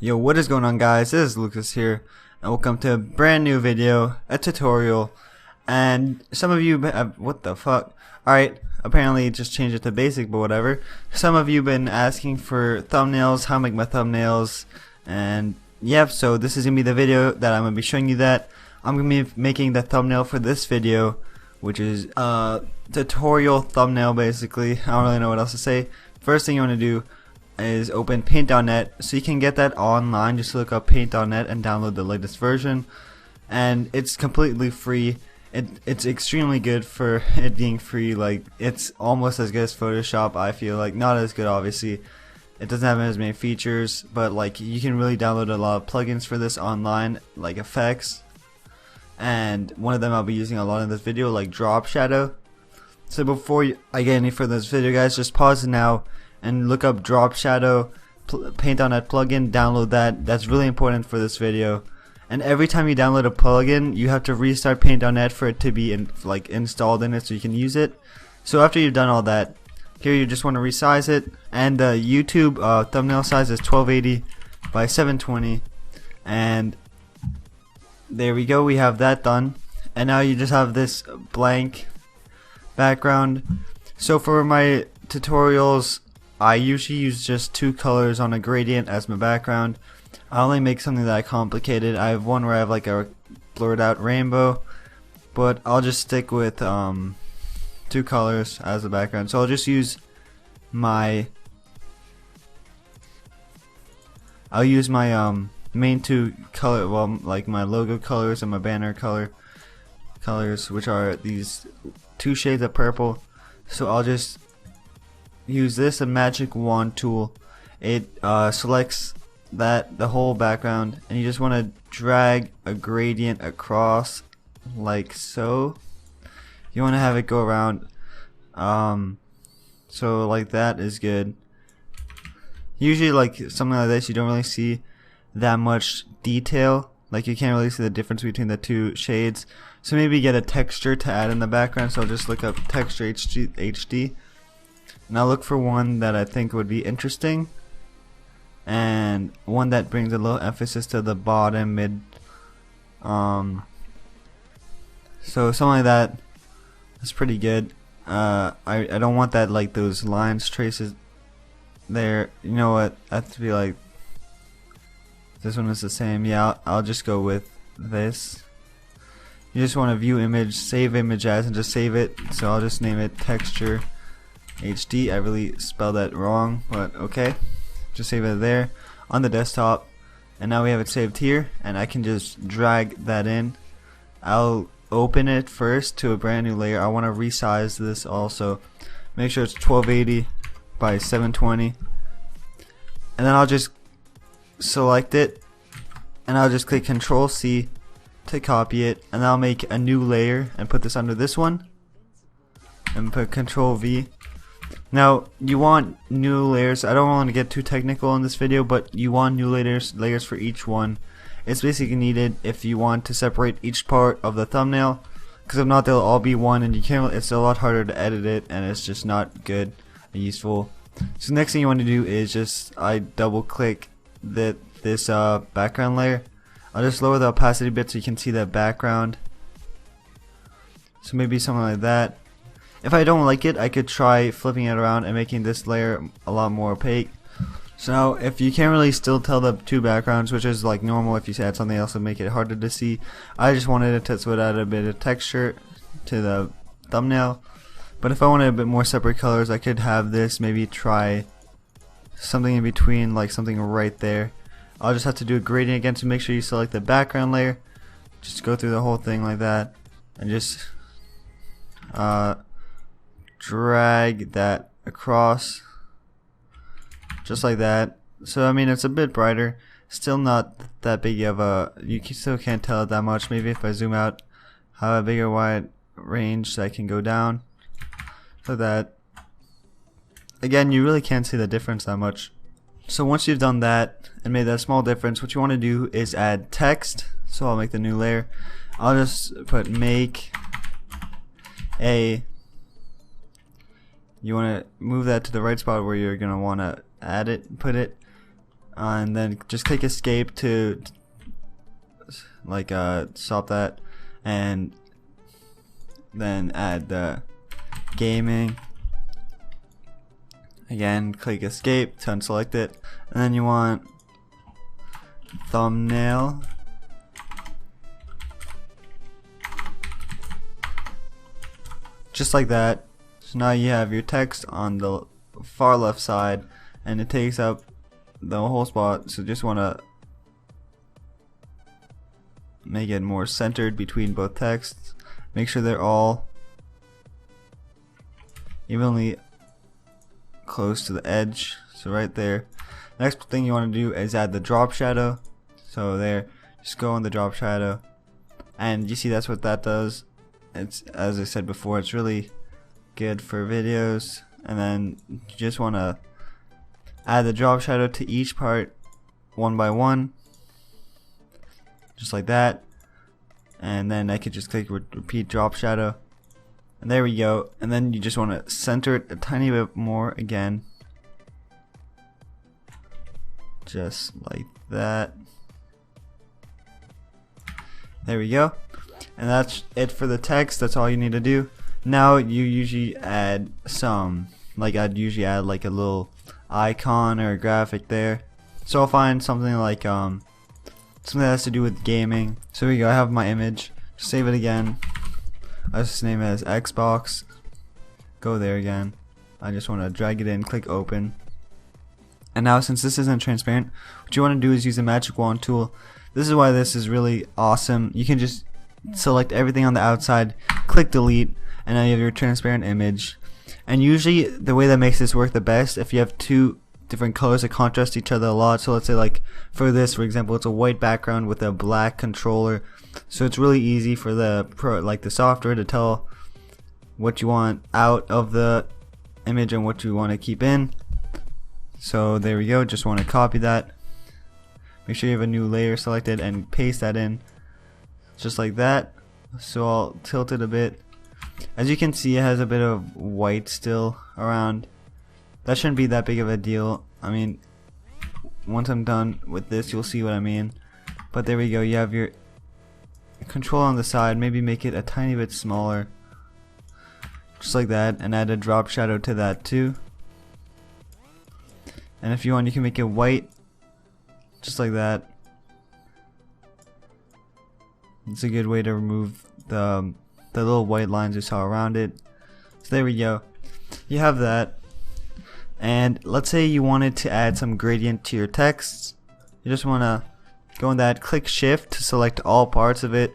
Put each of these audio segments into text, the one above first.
Yo, what is going on, guys? This is Lucas here, and welcome to a brand new video, a tutorial. And some of you what the fuck? Alright, apparently it just changed it to basic, but whatever. Some of you been asking for thumbnails, how to make my thumbnails, and yep, so this is gonna be the video that I'm gonna be showing you that. I'm gonna be making the thumbnail for this video, which is a tutorial thumbnail basically. I don't really know what else to say. First thing you want to do is open paint.net, so you can get that online. Just look up paint.net and download the latest version, and it's completely free. It's extremely good for it being free. Like, it's almost as good as Photoshop, I feel like. Not as good, obviously. It doesn't have as many features, but like, you can really download a lot of plugins for this online, like effects, and one of them I'll be using a lot in this video, like drop shadow. So before I get any further in this video, guys, just pause it now and look up drop shadow paint.net plugin. Download that. That's really important for this video. And every time you download a plugin, you have to restart paint.net for it to be installed in it so you can use it. So after you've done all that, here you just want to resize it, and the YouTube thumbnail size is 1280 by 720, and there we go, we have that done. And now you just have this blank background. So for my tutorials, I usually use just two colors on a gradient as my background. I only make something that complicated. I have one where I have like a blurred out rainbow, but I'll just stick with two colors as the background. So I'll just use my main two color, well, like my logo colors and my banner colors, which are these two shades of purple. So I'll just use this, a magic wand tool. It selects the whole background, and you just want to drag a gradient across like so. You want to have it go around, so like that is good. Usually like something like this, you don't really see that much detail, like you can't really see the difference between the two shades. So maybe get a texture to add in the background. So I'll just look up texture HD, and I'll look for one that I think would be interesting, and one that brings a little emphasis to the bottom mid. So something like that is pretty good. I don't want that, like those lines traces there. You know what? I have to be like, this one is the same. Yeah, I'll just go with this. You just want to view image, save image as, and just save it. So I'll just name it texture HD. I really spelled that wrong, but okay. Just save it there on the desktop, and now we have it saved here, and I can just drag that in. I'll open it first to a brand new layer. I want to resize this also. Make sure it's 1280 by 720, and then I'll just select it, and I'll just click Control C to copy it, and I'll make a new layer and put this under this one, and put Control V. Now you want new layers. I don't want to get too technical in this video, but you want new layers for each one. It's basically needed if you want to separate each part of the thumbnail, because if not, they'll all be one, and you can't. It's a lot harder to edit it, and it's just not good and useful. So next thing you want to do is I double click this background layer. I'll just lower the opacity a bit so you can see the background. So maybe something like that. If I don't like it, I could try flipping it around and making this layer a lot more opaque. So now, if you can't really still tell the two backgrounds, which is like normal if you add something else to make it harder to see, I just wanted to test with add a bit of texture to the thumbnail. But if I wanted a bit more separate colors, I could have this, maybe try something in between, like something right there. I'll just have to do a gradient again to make sure you select the background layer. Just go through the whole thing like that, and just drag that across just like that. So I mean, it's a bit brighter, still not that big of a, still can't tell it that much. Maybe if I zoom out, have a bigger wide range so I can go down like that. Again, you really can't see the difference that much. So once you've done that and made that small difference, what you want to do is add text. So I'll make the new layer. I'll just put make a, you want to move that to the right spot where you're going to want to add it, put it. and then just click escape to like stop that, and then add the gaming. Again, click escape to unselect it, and then you want thumbnail. Just like that. So now you have your text on the far left side, and it takes up the whole spot. So just want to make it more centered between both texts. Make sure they're all evenly close to the edge. So right there. Next thing you want to do is add the drop shadow. So there, just go on the drop shadow, and you see that's what that does. It's, as I said before, it's really good for videos. And then you just want to add the drop shadow to each part one by one, just like that. And then I could just click repeat drop shadow, and there we go. And then you just want to center it a tiny bit more again, just like that. There we go. And that's it for the text. That's all you need to do. Now you usually add some, like I'd usually add like a little icon or a graphic there. So I'll find something like something that has to do with gaming. So here we go. I have my image. Save it again. I just name it as Xbox. Go there again. I just want to drag it in, click open. And now, since this isn't transparent, what you want to do is use the magic wand tool. This is why this is really awesome. You can just select everything on the outside, click delete, and now you have your transparent image. And usually the way that makes this work the best, if you have two different colors that contrast each other a lot. So let's say like for this, for example, it's a white background with a black controller. So it's really easy for the the software to tell what you want out of the image and what you want to keep in. So there we go. Just want to copy that. Make sure you have a new layer selected and paste that in, just like that. So I'll tilt it a bit. As you can see, it has a bit of white still around. That shouldn't be that big of a deal. I mean, once I'm done with this, you'll see what I mean. But there we go. You have your control on the side. Maybe make it a tiny bit smaller, just like that, and add a drop shadow to that too. And if you want, you can make it white, just like that. It's a good way to remove the little white lines you saw around it. So there we go. You have that. And let's say you wanted to add some gradient to your text. You just want to go in that, click shift to select all parts of it.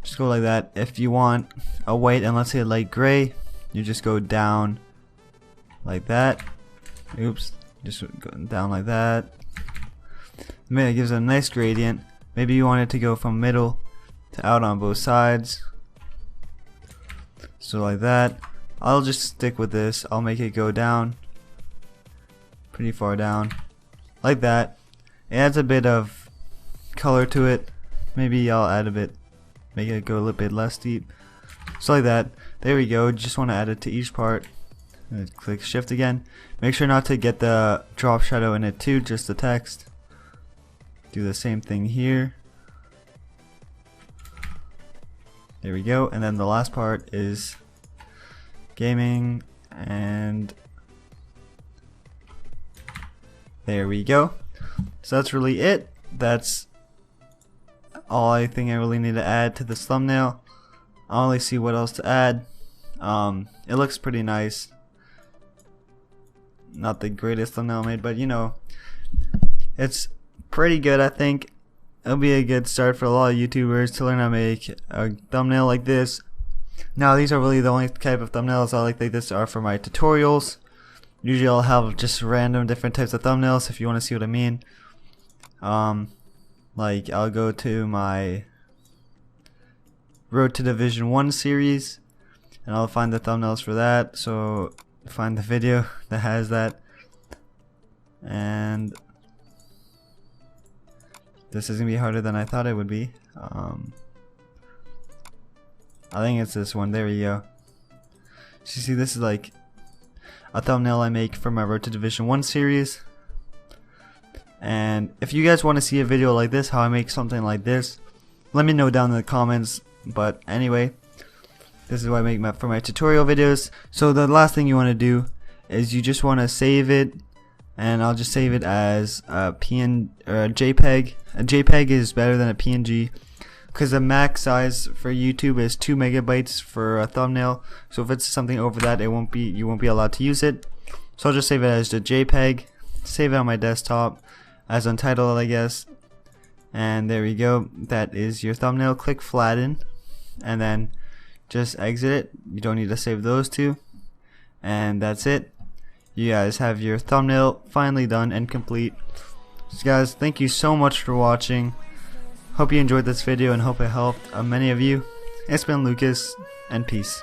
Just go like that. If you want a white and let's say a light gray, you just go down like that. Oops, just go down like that. Maybe it gives a nice gradient. Maybe you want it to go from middle to out on both sides. So like that. I'll just stick with this. I'll make it go down pretty far down, like that. It adds a bit of color to it. Maybe I'll add a bit, make it go a little bit less deep. So like that. There we go. Just want to add it to each part. And click shift again. Make sure not to get the drop shadow in it too, just the text. Do the same thing here. There we go. And then the last part is gaming, and there we go. So that's really it. That's all I think I really need to add to this thumbnail. I'll only see what else to add. It looks pretty nice. Not the greatest thumbnail made, but you know, it's pretty good. I think it'll be a good start for a lot of YouTubers to learn how to make a thumbnail like this. Now these are really the only type of thumbnails I like this are for my tutorials. Usually I'll have just random different types of thumbnails if you want to see what I mean. Like I'll go to my Road to Division 1 series and I'll find the thumbnails for that. So find the video that has that, and this is gonna be harder than I thought it would be. I think it's this one. There we go. So you see, this is like a thumbnail I make for my Road to Division 1 series. And if you guys want to see a video like this, how I make something like this, let me know down in the comments. But anyway, this is what I make for my tutorial videos. So the last thing you want to do is you just want to save it, and I'll just save it as a JPEG. A JPEG is better than a PNG because the max size for YouTube is 2 megabytes for a thumbnail. So if it's something over that, you won't be allowed to use it. So I'll just save it as a JPEG, save it on my desktop as Untitled, I guess. And there we go. That is your thumbnail. Click flatten, and then just exit it. You don't need to save those two, and that's it. You guys have your thumbnail finally done and complete. So guys, thank you so much for watching. Hope you enjoyed this video and hope it helped many of you. It's been Lucas, and peace.